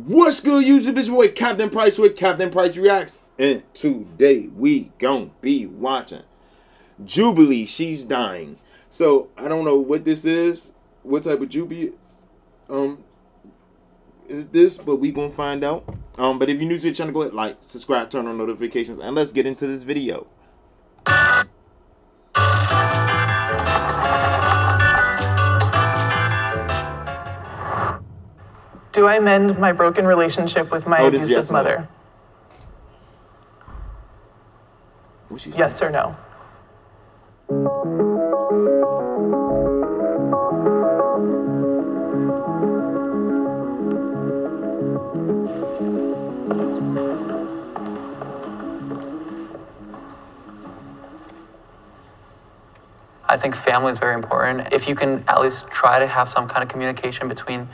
What's good, YouTube? It's your boy Captain Price with Captain Price Reacts. And today we gon' be watching Jubilee. She's dying. So I don't know what this is, what type of Jubilee is this, but we gonna find out. But if you're new to the channel, go ahead, like, subscribe, turn on notifications, and let's get into this video. Do I mend my broken relationship with my abusive yes, mother? What she Yes or no? I think family is very important. If you can at least try to have some kind of communication between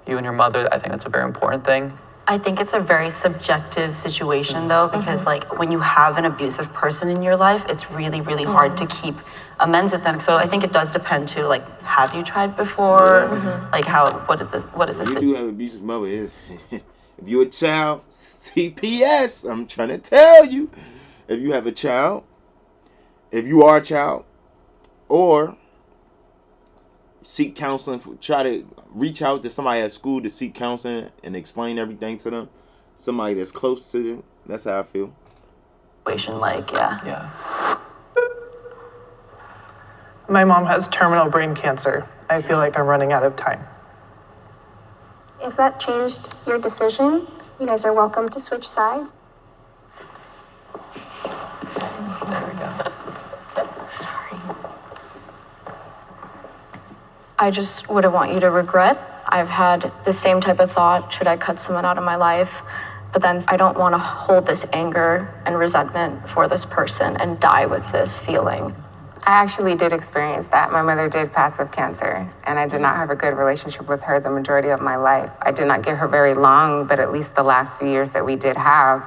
you and your mother, I think that's a very important thing. I think it's a very subjective situation though, because like when you have an abusive person in your life, it's really, really hard to keep amends with them. So I think it does depend too, like, have you tried before? Like what is this? You do have an abusive mother. If you're a child, CPS, I'm trying to tell you. If you have a child, if you are a child, or seek counseling, try to reach out to somebody at school to seek counseling and explain everything to them. Somebody that's close to them. That's how I feel. Like, Yeah. My mom has terminal brain cancer. I feel like I'm running out of time. If that changed your decision, you guys are welcome to switch sides. There we go. I just wouldn't want you to regret. I've had the same type of thought, should I cut someone out of my life? But then I don't want to hold this anger and resentment for this person and die with this feeling. I actually did experience that. My mother did pass of cancer, and I did not have a good relationship with her the majority of my life. I did not get her very long, but at least the last few years that we did have,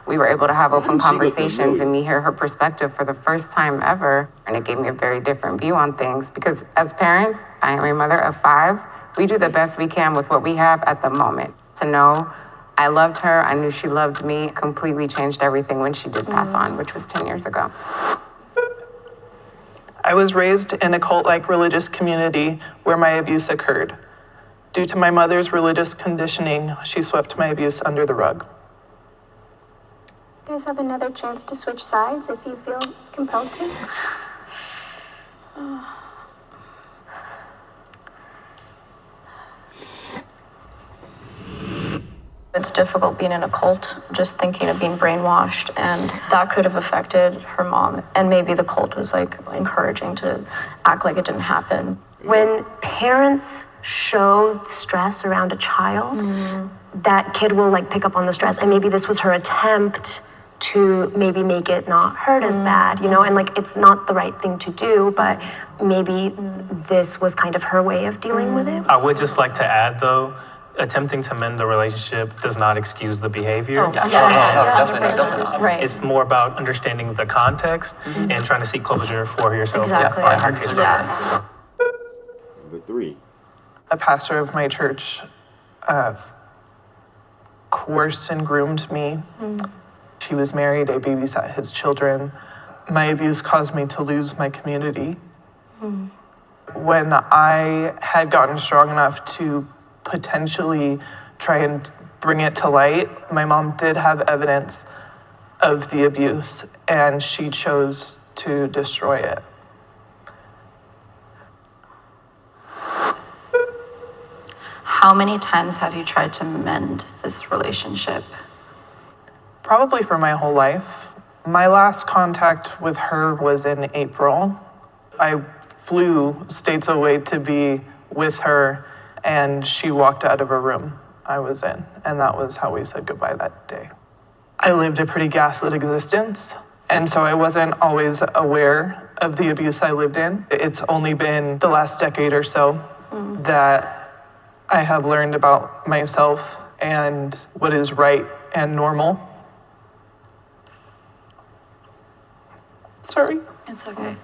we were able to have open conversations and me hear her perspective for the first time ever. And it gave me a very different view on things because as parents, I am a mother of 5. We do the best we can with what we have at the moment. To know I loved her, I knew she loved me, completely changed everything when she did pass on, which was 10 years ago. I was raised in a cult-like religious community where my abuse occurred. Due to my mother's religious conditioning, she swept my abuse under the rug. You guys have another chance to switch sides if you feel compelled to. It's difficult being in a cult, just thinking of being brainwashed, and that could have affected her mom. And maybe the cult was like encouraging to act like it didn't happen. When parents show stress around a child, that kid will like pick up on the stress, and maybe this was her attempt to maybe make it not hurt as bad, you know, and like it's not the right thing to do, but maybe this was kind of her way of dealing with it. I would just like to add though, attempting to mend the relationship does not excuse the behavior. Definitely. Right. It's more about understanding the context and trying to seek closure for yourself. Exactly. Or in her case, for Yeah. her. Number 3. A pastor of my church coerced and groomed me. He was married, I babysat his children. My abuse caused me to lose my community. When I had gotten strong enough to potentially try and bring it to light, my mom did have evidence of the abuse and she chose to destroy it. How many times have you tried to mend this relationship? Probably for my whole life. My last contact with her was in April. I flew states away to be with her, and she walked out of a room I was in, and that was how we said goodbye that day. I lived a pretty gaslit existence, and so I wasn't always aware of the abuse I lived in. It's only been the last decade or so that I have learned about myself and what is right and normal. Sorry. It's okay.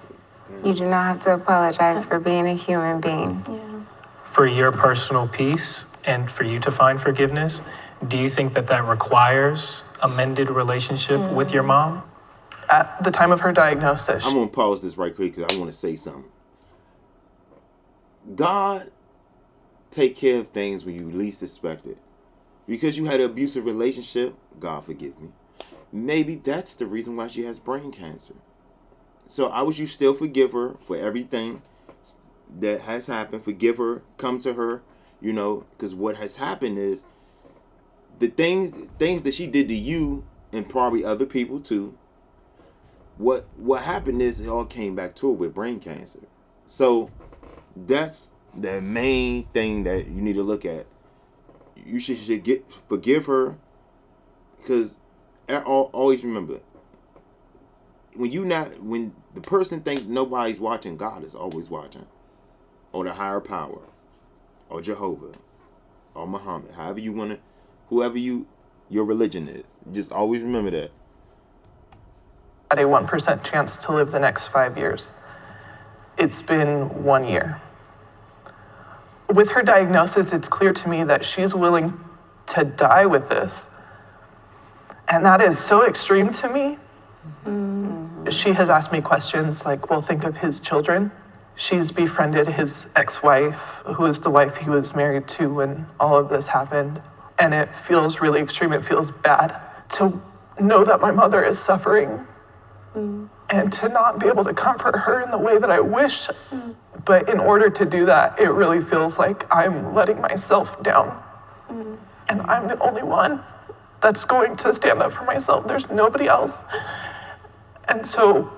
You do not have to apologize for being a human being. For your personal peace and for you to find forgiveness, Do you think that that requires a mended relationship with your mom? At the time of her diagnosis, I'm going to pause this right quick because I want to say something. God take care of things when you least expect it. Because you had an abusive relationship, God forgive me, maybe that's the reason why she has brain cancer. So I wish you still forgive her for everything that has happened. Forgive her, come to her, you know, because what has happened is the things that she did to you and probably other people too. What happened is it all came back to her with brain cancer. So that's the main thing that you need to look at. You should forgive her, because always remember, when the person thinks nobody's watching, God is always watching, or the higher power, or Jehovah, or Muhammad, whoever your religion is. Just always remember that. Had a 1% chance to live the next 5 years. It's been 1 year. With her diagnosis, it's clear to me that she's willing to die with this. And that is so extreme to me. She has asked me questions like, well, think of his children. She's befriended his ex-wife, who is the wife he was married to when all of this happened. And it feels really extreme. It feels bad to know that my mother is suffering and to not be able to comfort her in the way that I wish. But in order to do that, it really feels like I'm letting myself down. And I'm the only one that's going to stand up for myself. There's nobody else. And so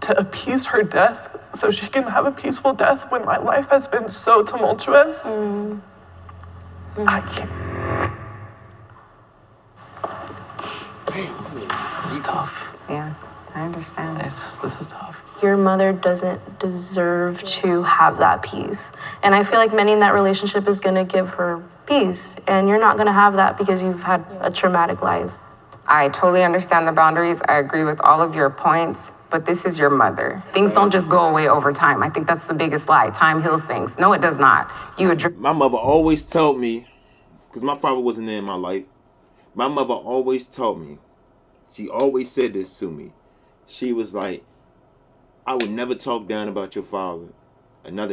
to appease her death so she can have a peaceful death when my life has been so tumultuous, I can't. It's tough. Yeah, I understand. This is tough. Your mother doesn't deserve to have that peace. And I feel like mending that relationship is going to give her peace. And you're not going to have that because you've had a traumatic life. I totally understand the boundaries. I agree with all of your points, but this is your mother. Things don't just go away over time. I think that's the biggest lie. Time heals things. No, it does not. My mother always told me, because my father wasn't there in my life, my mother always told me, she always said this to me. She was like, I would never talk down about your father.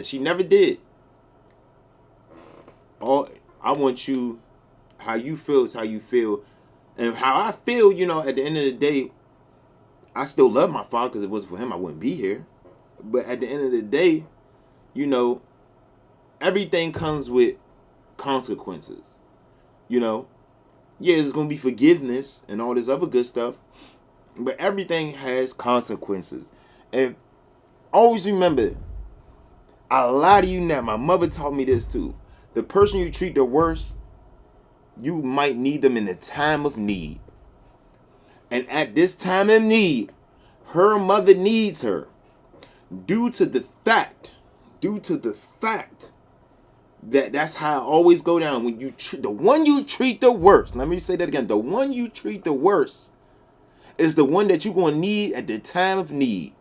She never did. I want you, how you feel is how you feel. And how I feel, you know, at the end of the day, I still love my father, because if it wasn't for him, I wouldn't be here. But at the end of the day, you know, everything comes with consequences. You know, yeah, there's going to be forgiveness and all this other good stuff, but everything has consequences. And always remember, a lot of you now, my mother taught me this too. The person you treat the worst, you might need them in the time of need. And at this time of need, her mother needs her. Due to the fact that that's how it always go down. When you the one you treat the worst, let me say that again, the one you treat the worst is the one that you're going to need at the time of need.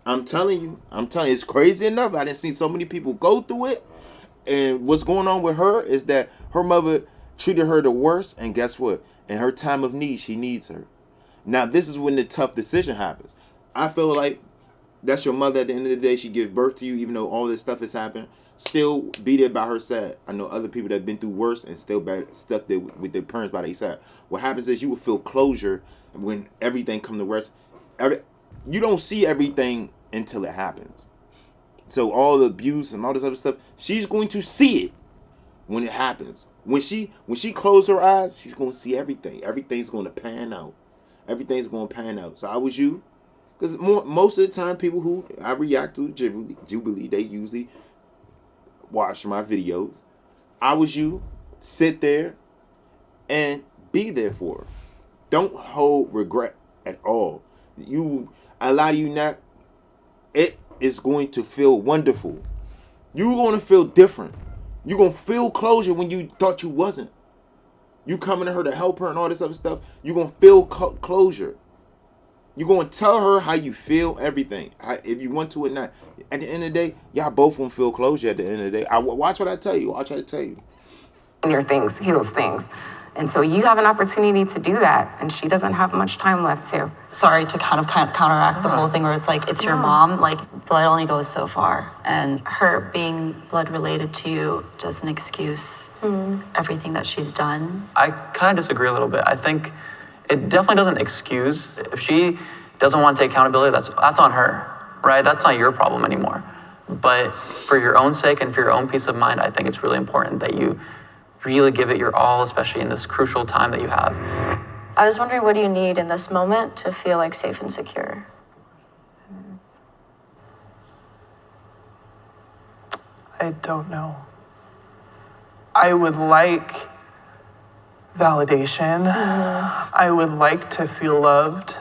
I'm telling you, it's crazy enough. I didn't see so many people go through it. And what's going on with her is that her mother treated her the worst, and guess what? In her time of need, she needs her. Now, this is when the tough decision happens. I feel like that's your mother at the end of the day. She gives birth to you, even though all this stuff has happened. Still be there by her side. I know other people that have been through worse and still stuck there with their parents by their side. What happens is you will feel closure when everything comes to rest. You don't see everything until it happens. So all the abuse and all this other stuff, she's going to see it when it happens. When she closes her eyes, she's going to see everything. Everything's going to pan out. Everything's going to pan out. So I was you. Because most of the time, people who I react to Jubilee, they usually watch my videos. I was you. Sit there and be there for her. Don't hold regret at all. A lot of you not. It is going to feel wonderful. You're going to feel different. You're going to feel closure when you thought you wasn't. You coming to her to help her and all this other stuff. You're going to feel closure. You're going to tell her how you feel, everything. If you want to or not. At the end of the day, y'all both going to feel closure at the end of the day. Watch what I tell you. Watch what I tell you. Your things heals things. And so you have an opportunity to do that, and she doesn't have much time left to. Sorry to kind of counteract the whole thing where it's like, it's your mom, like blood only goes so far. And her being blood related to you doesn't excuse everything that she's done. I kind of disagree a little bit. I think it definitely doesn't excuse. If she doesn't want to take accountability, that's on her, right? That's not your problem anymore. But for your own sake and for your own peace of mind, I think it's really important that you really give it your all, especially in this crucial time that you have. I was wondering, what do you need in this moment to feel like safe and secure? I don't know. I would like validation. I would like to feel loved.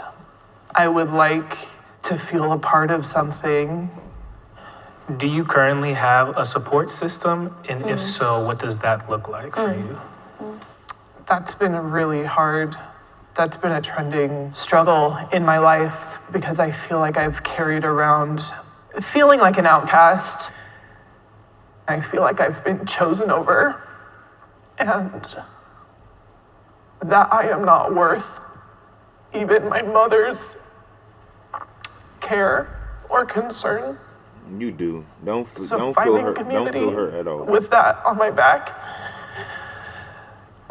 I would like to feel a part of something. Do you currently have a support system? And if so, what does that look like for you? That's been really hard. That's been a trending struggle in my life because I feel like I've carried around feeling like an outcast. I feel like I've been chosen over and that I am not worth even my mother's care or concern. You do. Don't So feel finding hurt. Don't community feel hurt at all. with that on my back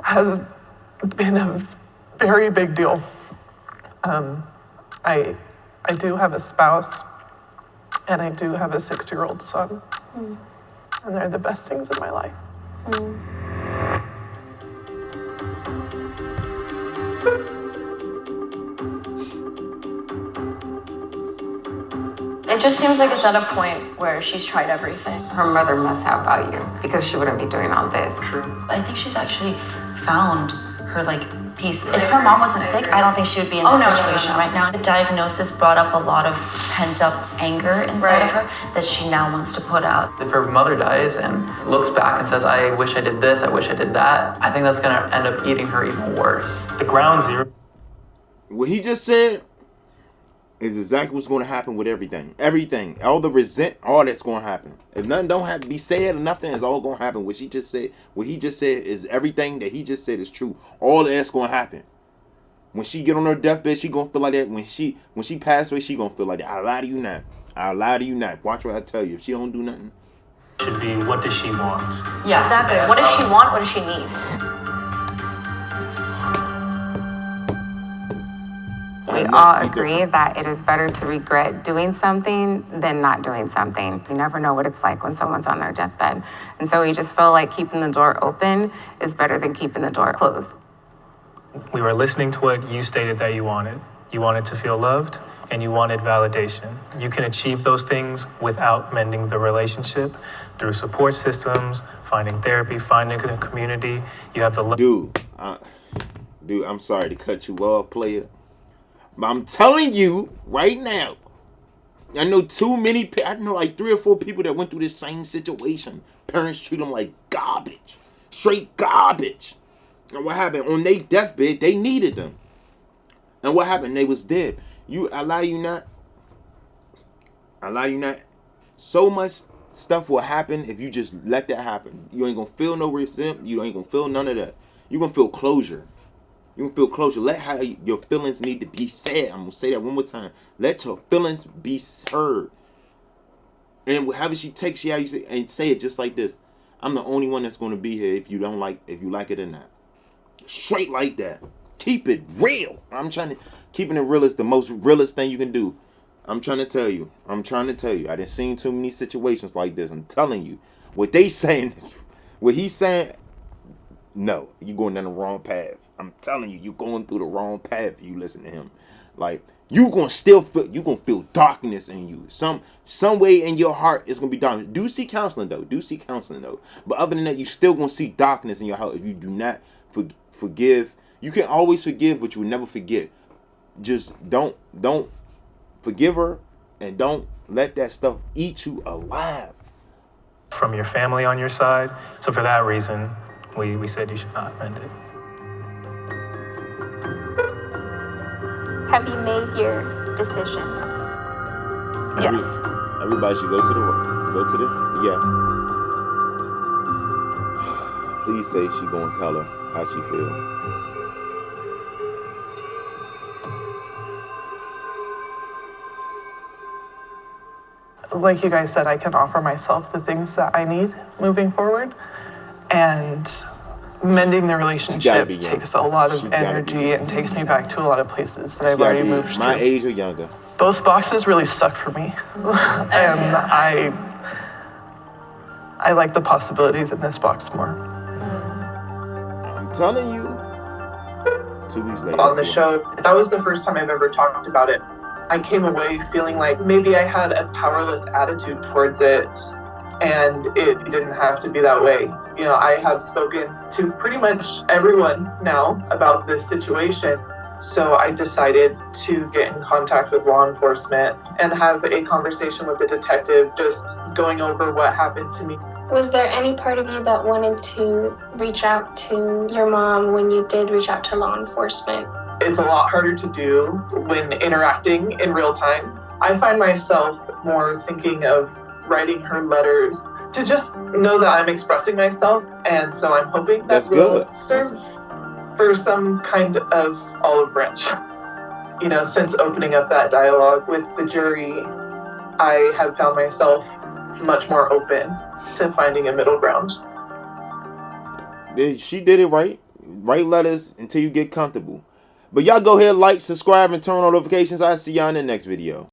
has been a very big deal. I do have a spouse and I do have a 6-year-old son. And they're the best things in my life. It just seems like it's at a point where she's tried everything. Her mother must have value because she wouldn't be doing all this. I think she's actually found her like peace. If her mom wasn't sick, I don't think she would be in this situation right now. The diagnosis brought up a lot of pent up anger inside of her that she now wants to put out. If her mother dies and looks back and says, I wish I did this, I wish I did that, I think that's gonna end up eating her even worse. The ground zero. What he just said is exactly what's going to happen with everything. Everything. All the all that's going to happen. If nothing don't have to be said or nothing, it's all going to happen. What he just said is everything that he just said is true. All that's going to happen. When she get on her deathbed, she going to feel like that. When she pass away, she going to feel like that. I lie to you not. I lie to you not. Watch what I tell you. If she don't do nothing. Should be, what does she want? Yeah, exactly. What does she want? What does she need? We all agree that it is better to regret doing something than not doing something. You never know what it's like when someone's on their deathbed. And so we just feel like keeping the door open is better than keeping the door closed. We were listening to what you stated that you wanted. You wanted to feel loved and you wanted validation. You can achieve those things without mending the relationship through support systems, finding therapy, finding a community. You have the Dude, I'm sorry to cut you off, player. But I'm telling you right now, I know I know like 3 or 4 people that went through this same situation. Parents treat them like garbage. Straight garbage. And what happened? On their deathbed, they needed them. And what happened? They was dead. I lie to you not. So much stuff will happen if you just let that happen. You ain't gonna feel no resentment. You ain't gonna feel none of that. You're gonna feel closure. You can feel closure. Let how your feelings need to be said. I'm gonna say that one more time. Let your feelings be heard. And however she takes you out, you say, and say it just like this. I'm the only one that's gonna be here if you like it or not. Straight like that. Keep it real. Keeping it real is the most realest thing you can do. I'm trying to tell you. I done seen too many situations like this. I'm telling you. What they saying is, what he's saying, no, you're going down the wrong path. I'm telling you, you're going through the wrong path if you listen to him. Like, you're gonna feel darkness in you. Some way in your heart it's gonna be darkness. Do see counseling though. But other than that, you still gonna see darkness in your heart if you do not forgive. You can always forgive, but you will never forget. Just don't forgive her and don't let that stuff eat you alive. from your family on your side. So for that reason, we said you should not mend it. Have you made your decision? Yes. Everybody should go to the yes. Please say she gonna tell her how she feel. Like you guys said, I can offer myself the things that I need moving forward. And mending the relationship be young. takes a lot She of gotta be energy young. and takes me back to a lot of places that She I've gotta already be moved my to. age or younger. Both boxes really suck for me. And I like the possibilities in this box more. I'm telling you. 2 weeks later. On the show, that was the first time I've ever talked about it. I came away feeling like maybe I had a powerless attitude towards it, and it didn't have to be that way. You know, I have spoken to pretty much everyone now about this situation. So I decided to get in contact with law enforcement and have a conversation with the detective, just going over what happened to me. Was there any part of you that wanted to reach out to your mom when you did reach out to law enforcement? It's a lot harder to do when interacting in real time. I find myself more thinking of writing her letters to just know that I'm expressing myself, and so I'm hoping that will serve for some kind of olive branch. You know, since opening up that dialogue with the jury, I have found myself much more open to finding a middle ground. She did it right. Write letters until you get comfortable. But y'all go ahead, like, subscribe, and turn on notifications. I'll see y'all in the next video.